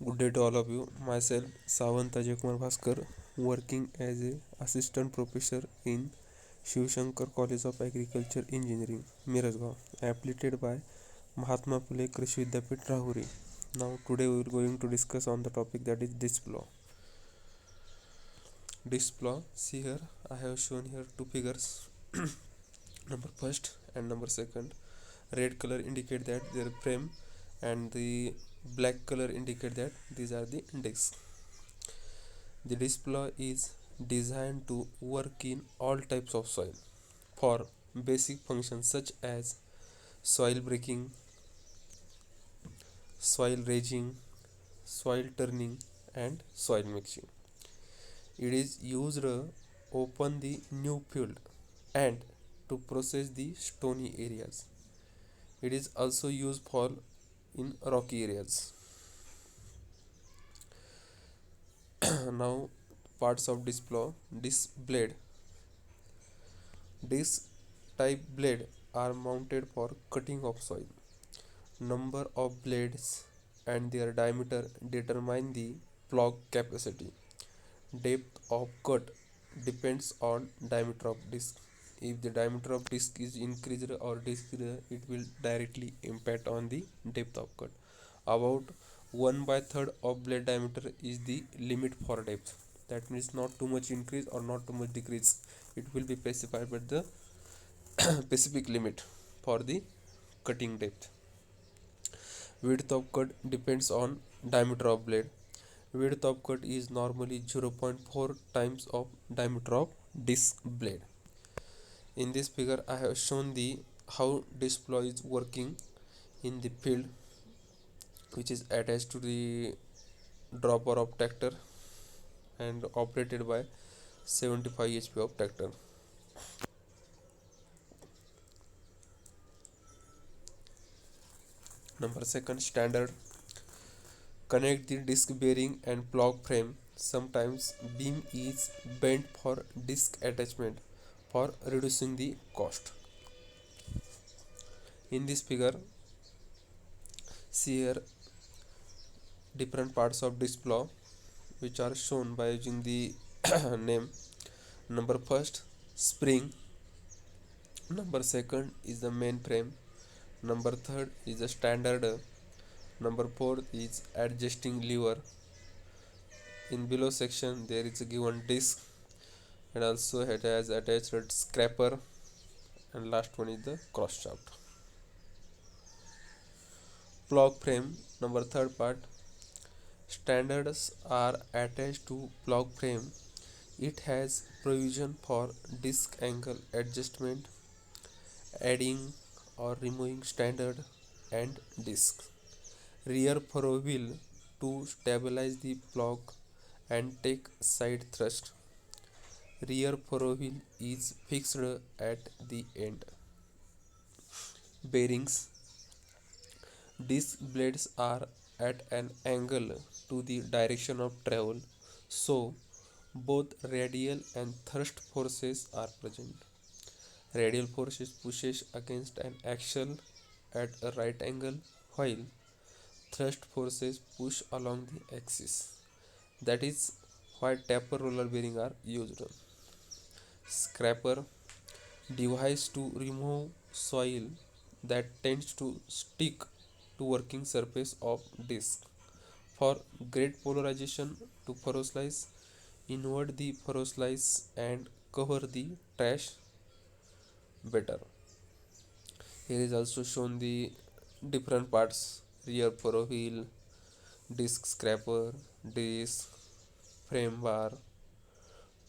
Good day to all of you. Myself, Savant Ajay Kumar Bhaskar, working as a assistant professor in Shiv Shankar College of Agriculture Engineering, Mirajgaon, affiliated by Mahatma Phule Krishi Vidyapit Rahuri. Now, today we are going to discuss on the topic that is disc plow. Disc plow. See here, I have shown here two figures. Number first and number second. Red color indicate that their frame, and the black color indicate that these are the discs. The display is designed to work in all types of soil for basic functions such as soil breaking, soil raging, soil turning, and soil mixing. It is used to open the new field and to process the stony areas. It is also used for in rocky areas. Now, parts of disc blade. Disc type blade are mounted for cutting of soil. Number of blades and their diameter determine the plow capacity. Depth of cut depends on diameter of disc. If the diameter of disc is increased or decreased, it will directly impact on the depth of cut. About 1 by third of blade diameter is the limit for depth. That means not too much increase or not too much decrease. It will be specified by the specific limit for the cutting depth. Width of cut depends on diameter of blade. Width of cut is normally 0.4 times of diameter of disc blade. In this figure I have shown the how disc plow is working in the field, which is attached to the dropper of tractor and operated by 75 HP of tractor. Number second, standard. Connect the disc bearing and plow frame. Sometimes beam is bent for disc attachment for reducing the cost. In this figure, see here different parts of disc plow which are shown by using the name. Number first, spring. Number second is the main frame. Number third is the standard. Number fourth is adjusting lever. In below section there is a given disc, and also it has attached a scraper, and last one is the cross shaft. Plow frame, number third part. Standards are attached to plow frame. It has provision for disc angle adjustment, adding or removing standard and disc. Rear furrow wheel to stabilize the plow and take side thrust. Rear furrow wheel is fixed at the end. Bearings. Disc blades are at an angle to the direction of travel, so both radial and thrust forces are present. Radial forces pushes against an axle at a right angle, while thrust forces push along the axis. That is why taper roller bearing are used. Scraper, device to remove soil that tends to stick to working surface of disc. For great polarization to furrow slice, invert the furrow slice and cover the trash better. Here is also shown the different parts: rear furrow wheel, disc scraper, disc, frame bar,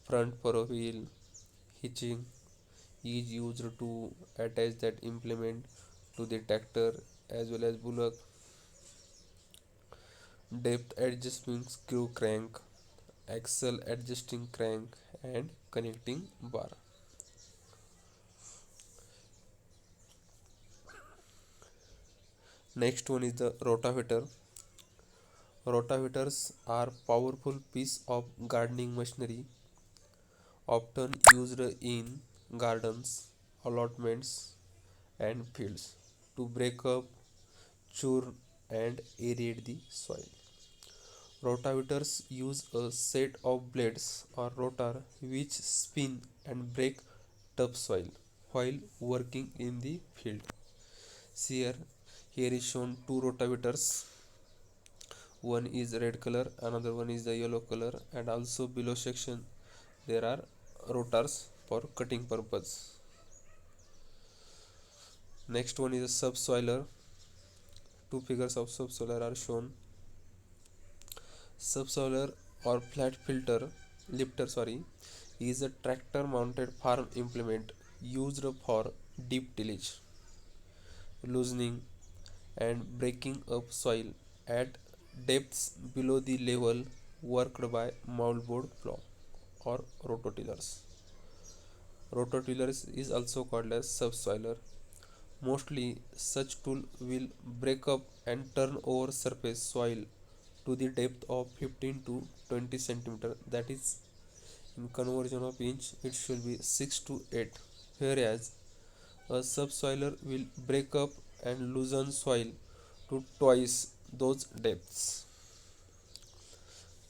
front furrow wheel. Hitching is used to attach that implement to the tractor as well as bullock. Depth adjustment screw crank, axle adjusting crank, and connecting bar. Next one is the rotavator. Rotavators are powerful piece of gardening machinery, often used in gardens, allotments, and fields to break up, churn, and aerate the soil. Rotavators use a set of blades or rotor which spin and break topsoil while working in the field. See here is shown two rotavators. One is red color, another one is the yellow color, and also below section there are rotors for cutting purpose. Next one is a subsoiler. Two figures of subsoiler are shown. Subsoiler or flat filter lifter is a tractor mounted farm implement used for deep tillage, loosening and breaking up soil at depths below the level worked by moldboard plow or rototillers. Rototillers is also called as subsoiler. Mostly such tool will break up and turn over surface soil to the depth of 15 to 20 centimeter, that is in conversion of inch it should be 6 to 8, whereas a subsoiler will break up and loosen soil to twice those depths.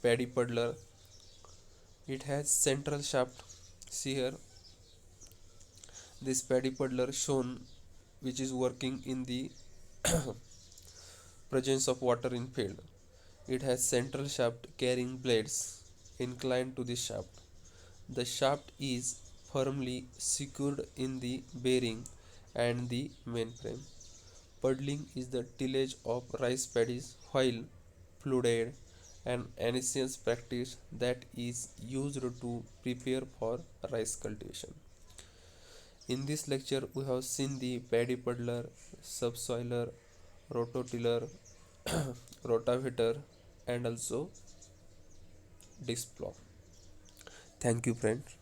Paddy puddler, it has central shaft. See here, this paddy puddler shown which is working in the presence of water in field. It has central shaft carrying blades inclined to the shaft. The shaft is firmly secured in the bearing and the mainframe. Puddling is the tillage of rice paddies while flooded, an ancient practice that is used to prepare for rice cultivation. In this lecture, we have seen the paddy puddler, subsoiler, rototiller, rotavator, and also disc plow. Thank you, friends.